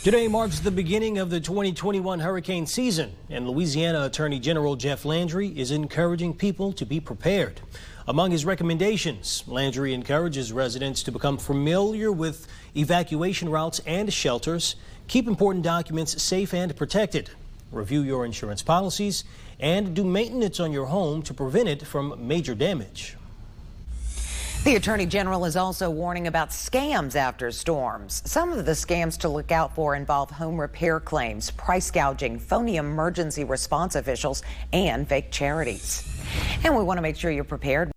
Today marks the beginning of the 2021 hurricane season, and Louisiana Attorney General Jeff Landry is encouraging people to be prepared. Among his recommendations, Landry encourages residents to become familiar with evacuation routes and shelters, keep important documents safe and protected, review your insurance policies, and do maintenance on your home to prevent it from major damage. The Attorney General is also warning about scams after storms. Some of the scams to look out for involve home repair claims, price gouging, phony emergency response officials, and fake charities. And we want to make sure you're prepared.